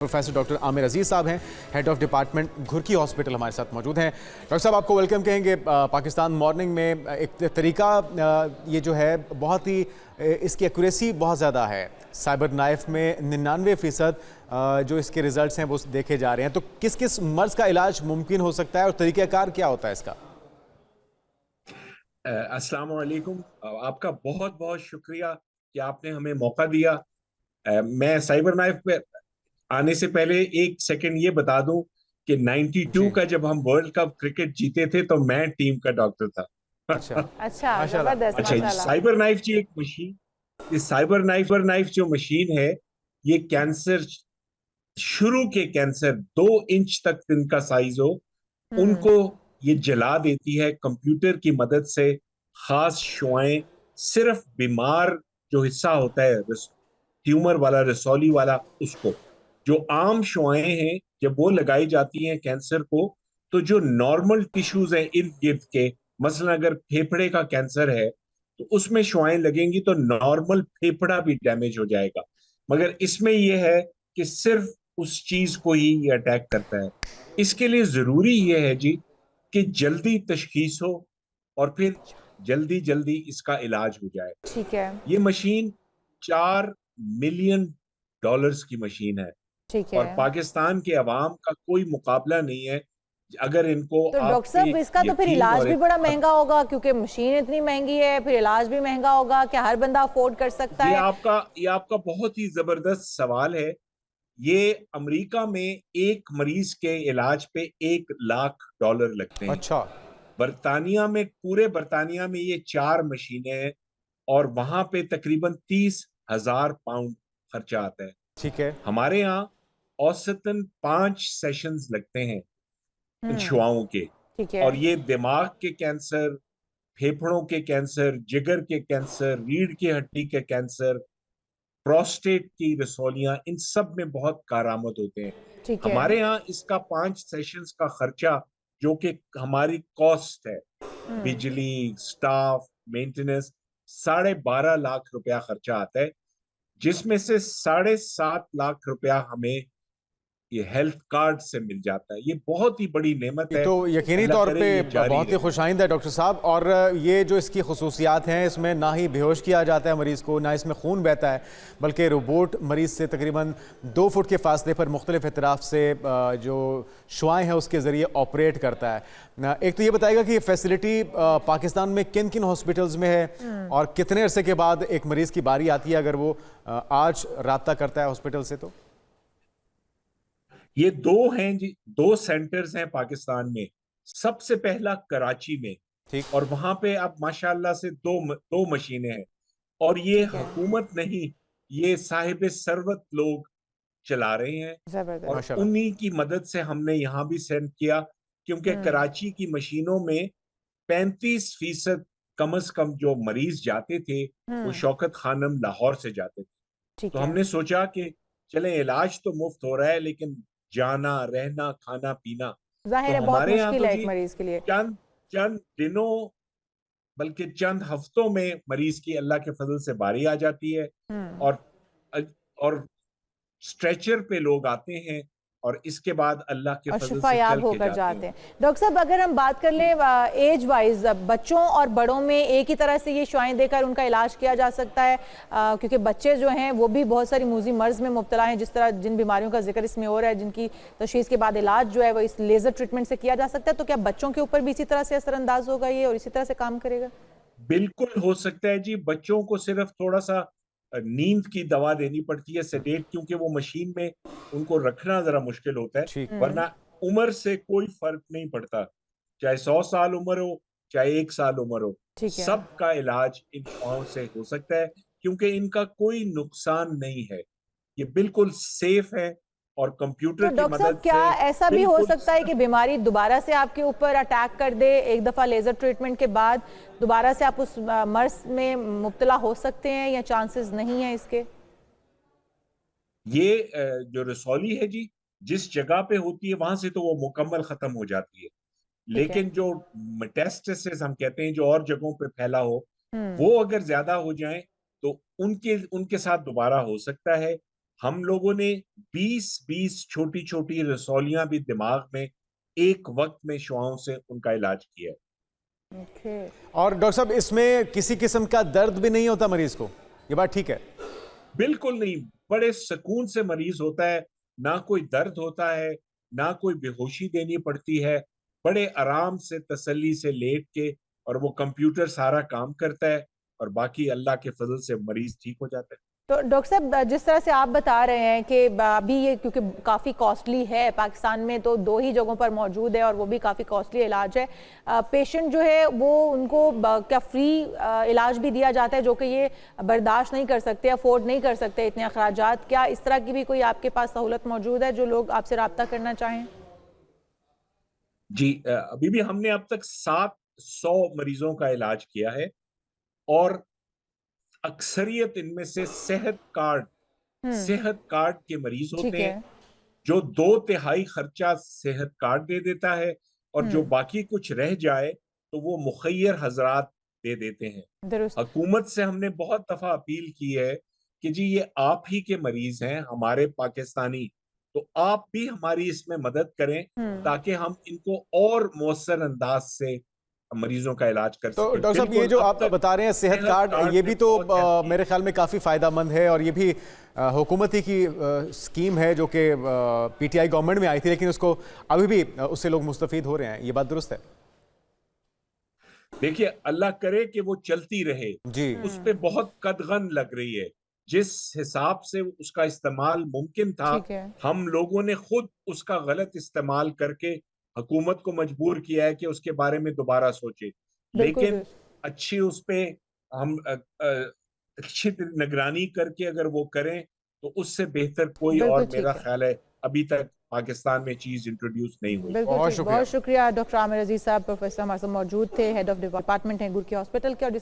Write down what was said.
Professor doctor Aamir अजीज साहब हैं, head of department Ghurki hospital, हमारे साथ मौजूद हैं। डॉक्टर साहब, आपको वेलकम कहेंगे। पाकिस्तान मॉर्निंग में एक तरीका ये जो है बहुत ही इसकी एक्यूरेसी बहुत ज़्यादा है। साइबर नाइफ में 99% जो इसके रिजल्ट्स हैं वो देखे जा रहे हैं। तो किस किस मर्ज का इलाज मुमकिन हो सकता है और तरीक़ाकार क्या होता है इसका? अस्सलाम वालेकुम। आपका बहुत बहुत शुक्रिया कि आपने हमें मौका दिया। मैं साइबर नाइफ पे आने से पहले एक सेकंड ये बता दूं कि 92 जी। का जब हम वर्ल्ड कप क्रिकेट जीते थे तो मैं टीम का डॉक्टर था। अच्छा। अच्छा, माशाल्लाह, जबरदस्त, अच्छा, माशाल्लाह। माशाल्लाह। साइबर नाइफ जी एक मशीन, ये साइबर नाइफ जो मशीन है, ये कैंसर, शुरू के कैंसर 2 इंच तक इनका साइज हो, हम्म। उनको ये जला देती है कंप्यूटर की मदद से। खास शुआएं, सिर्फ बीमार जो हिस्सा होता है ट्यूमर वाला, रसौली वाला, उसको, जो आम शुआएं हैं जब वो लगाई जाती हैं कैंसर को, तो जो नॉर्मल टिश्यूज हैं इर्द गिर्द के, मसलन अगर फेफड़े का कैंसर है तो उसमें शुआएं लगेंगी तो नॉर्मल फेफड़ा भी डैमेज हो जाएगा। मगर इसमें यह है कि सिर्फ उस चीज को ही ये अटैक करता है। इसके लिए जरूरी यह है जी कि जल्दी तशखीस हो और फिर जल्दी जल्दी इसका इलाज हो जाए। ठीक है। ये मशीन $4 मिलियन की मशीन है ठीक और है। पाकिस्तान के अवाम का कोई मुकाबला नहीं है। अगर इनको तो आप डॉक्टर पे साहब, इसका तो फिर यकीन इलाज और भी बड़ा एतमाद, महंगा होगा, क्योंकि मशीन इतनी महंगी है, फिर इलाज भी महंगा होगा। क्या हर बंदा अफोर्ड कर सकता ये है? आपका ये आपका बहुत ही जबरदस्त सवाल है। ये अमेरिका में एक मरीज के इलाज पे $1 लाख लगते हैं। अच्छा। बरतानिया में, पूरे बरतानिया में ये 4 मशीनें हैं और वहां पे तकरीबन 30,000 पाउंड खर्चा आता है। ठीक है। हमारे यहाँ औसतन 5 सेशंस लगते हैं इन हम्म। शुआओं के। ठीक है। और ये दिमाग के कैंसर, फेफड़ों के कैंसर, जिगर के कैंसर, रीढ़ की हड्डी के कैंसर, प्रोस्टेट की रसौलियां, इन सब में बहुत कारआमद होते हैं। ठीक है। हमारे यहाँ इसका 5 सेशंस का खर्चा, जो कि हमारी कॉस्ट है, हम्म। बिजली, स्टाफ, मेंटेनेंस, ₹12.5 लाख खर्चा आता है, जिसमें से ₹7.5 लाख हमें ये हेल्थ कार्ड से मिल जाता है। ये बहुत ही बड़ी नेमत ये है। तो यकीनी अल्लाह तौर करे पे ये जारी बहुत ही रहे। खुशाइंद है डॉक्टर साहब। और ये जो इसकी खसूसियात हैं, इसमें ना ही बेहोश किया जाता है मरीज़ को, ना इसमें खून बहता है, बल्कि रोबोट मरीज़ से तकरीबन 2 फुट के फासले पर मुख्तलिफ अतराफ से जो शुआएँ हैं उसके ज़रिए ऑपरेट करता है। एक तो ये बताएगा कि ये फैसिलिटी पाकिस्तान में किन किन हॉस्पिटल्स में है और कितने अरसे के बाद एक मरीज़ की बारी आती है अगर वो आज राब्ता करता है हॉस्पिटल से? तो ये दो हैं जी, 2 सेंटर्स हैं पाकिस्तान में। सबसे पहला कराची में, ठीक। और वहां पे अब माशाल्लाह से दो मशीनें हैं। और ये ठीक है। हुकूमत नहीं, ये साहिब सरवत लोग चला रहे हैं। और जबरदस्त। माशाल्लाह। उन्हीं की मदद से हमने यहाँ भी सेंड किया, क्योंकि हम्म। कराची की मशीनों में 35% कम से कम जो मरीज जाते थे वो हम्म। शौकत खानम लाहौर से जाते थे। तो ठीक है। हमने सोचा कि चलें, इलाज तो मुफ्त हो रहा है लेकिन जाना, रहना, खाना पीना। तो जाहिर है बहुत हमारे यहाँ मुश्किल तो है एक जी मरीज के लिए। चंद चंद दिनों, बल्कि चंद हफ्तों में मरीज की अल्लाह के फजल से बारी आ जाती है। हम्म। और और स्ट्रेचर पे लोग आते हैं और इसके बाद अल्लाह के और फजल से शिफायाब चल के होकर जाते जाते हैं। हैं। डॉक्टर साहब, अगर हम बात कर जी। लें एज वाइज, बच्चों और बड़ों में एक ही तरह से ये शुआएं देकर उनका इलाज किया जा सकता है? क्योंकि बच्चे जो हैं वो भी बहुत सारी मूजी मर्ज में मुब्तला हैं, जिस तरह जिन बीमारियों का जिक्र इसमें हो रहा है, जिनकी तशखीस के बाद इलाज जो है वो इस लेजर ट्रीटमेंट से किया जा सकता है। तो क्या बच्चों के ऊपर भी इसी तरह से असरअंदाज होगा ये और इसी तरह से काम करेगा? बिल्कुल हो सकता है जी। बच्चों को सिर्फ थोड़ा सा नींद की दवा देनी पड़ती है, सेडेट, क्योंकि वो मशीन में उनको रखना जरा मुश्किल होता है। ठीक। हम्म। वरना उम्र से कोई फर्क नहीं पड़ता, चाहे 100 साल उम्र हो, चाहे 1 साल उम्र हो, ठीक है। सबका इलाज इन शुआओं से हो सकता है, क्योंकि इनका कोई नुकसान नहीं है। ये बिल्कुल सेफ है और तो कंप्यूटर की डॉक्टर साहब, मदद क्या से ऐसा भी हो बिल्कुल। सकता है कि बीमारी दोबारा से आपके ऊपर अटैक कर दे, एक दफ़ा लेज़र ट्रीटमेंट के बाद दोबारा से आप उस मर्ज में मुब्तला हो सकते हैं, या चांसेस नहीं है इसके? ये जो रसौली है जी, जिस जगह पे होती है वहां से तो वो मुकम्मल खत्म हो जाती है। ठीक है। लेकिन जो मेटास्टेसिस हम कहते हैं, जो और जगहों पे फैला हो, हम्म। वो अगर ज्यादा हो जाए तो उनके उनके साथ दोबारा हो सकता है। हम लोगों ने 20-20 छोटी छोटी रसौलियां भी दिमाग में एक वक्त में शुआओं से उनका इलाज किया है। ओके। और डॉक्टर साहब, इसमें किसी किस्म का दर्द भी नहीं होता मरीज को, ये बात ठीक है? बिल्कुल नहीं, बड़े सुकून से मरीज होता है, ना कोई दर्द होता है, ना कोई बेहोशी देनी पड़ती है, बड़े आराम से तसल्ली से लेट के, और वो कंप्यूटर सारा काम करता है और बाकी अल्लाह के फजल से मरीज ठीक हो जाता है। तो डॉक्टर साहब, जिस तरह से आप बता रहे हैं कि अभी ये क्योंकि काफ़ी कॉस्टली है, पाकिस्तान में तो 2 ही जगहों पर मौजूद है और वो भी काफ़ी कॉस्टली इलाज है, पेशेंट जो है वो उनको क्या फ्री इलाज भी दिया जाता है जो कि ये बर्दाश्त नहीं कर सकते, अफोर्ड नहीं कर सकते इतने अखराजात? क्या इस तरह की भी कोई आपके पास सहूलत मौजूद है जो लोग आपसे रब्ता करना चाहें? जी, अभी भी हमने अब तक 700 मरीजों का इलाज किया है और अक्सरियत इनमें से हम्म। सेहत कार्ड के मरीज ठीक होते है। हैं, जो 2/3 खर्चा सेहत कार्ड दे देता है और जो हम्म। बाकी कुछ रह जाए तो वो मुखय्यर हजरात दे देते हैं। दुरुस्त। हुकूमत से हमने बहुत दफा अपील की है कि जी ये आप ही के मरीज हैं, हमारे पाकिस्तानी, तो आप भी हमारी इसमें मदद करें हम्म। ताकि हम इनको और मौसर अंदाज से मरीजों का इलाज कर तो सकें। डॉक्टर साहब, ये बिल्कुल, जो अब आप तक बता रहे हैं सेहत कार्ड, ये ने भी तो बहुत हेल्प की है। मेरे ख्याल में काफ़ी फ़ायदेमंद है, और ये भी हुकूमती की स्कीम है जो कि पीटीआई गवर्नमेंट में आई थी, लेकिन उसको अभी भी उससे लोग मुस्तफ़ीद हो रहे हैं, ये बात दुरुस्त है? देखिए, अल्लाह करे कि वो चलती रहे, जी। उस पे बहुत कदगन लग रही है। जिस हिसाब से उसका इस्तेमाल मुमकिन था, ठीक है। हम लोगों ने खुद उसका गलत इस्तेमाल करके हुकूमत को मजबूर किया है कि उसके बारे में दोबारा सोचे। बिल्कुल लेकिन दुरुस्त। अच्छी उस पे हम अच्छी निगरानी करके अगर वो करें, तो उससे बेहतर कोई बिल्कुल और मेरा ठीक है। ख्याल है अभी तक पाकिस्तान में चीज इंट्रोड्यूस नहीं हुई। बिल्कुल बहुत ठीक। शुक्रिया। बहुत शुक्रिया डॉक्टर आमिर अजीज साहब, प्रोफेसर हमारे साथ मौजूद थे, हेड ऑफ डिपार्टमेंट है गुरकी हॉस्पिटल के, और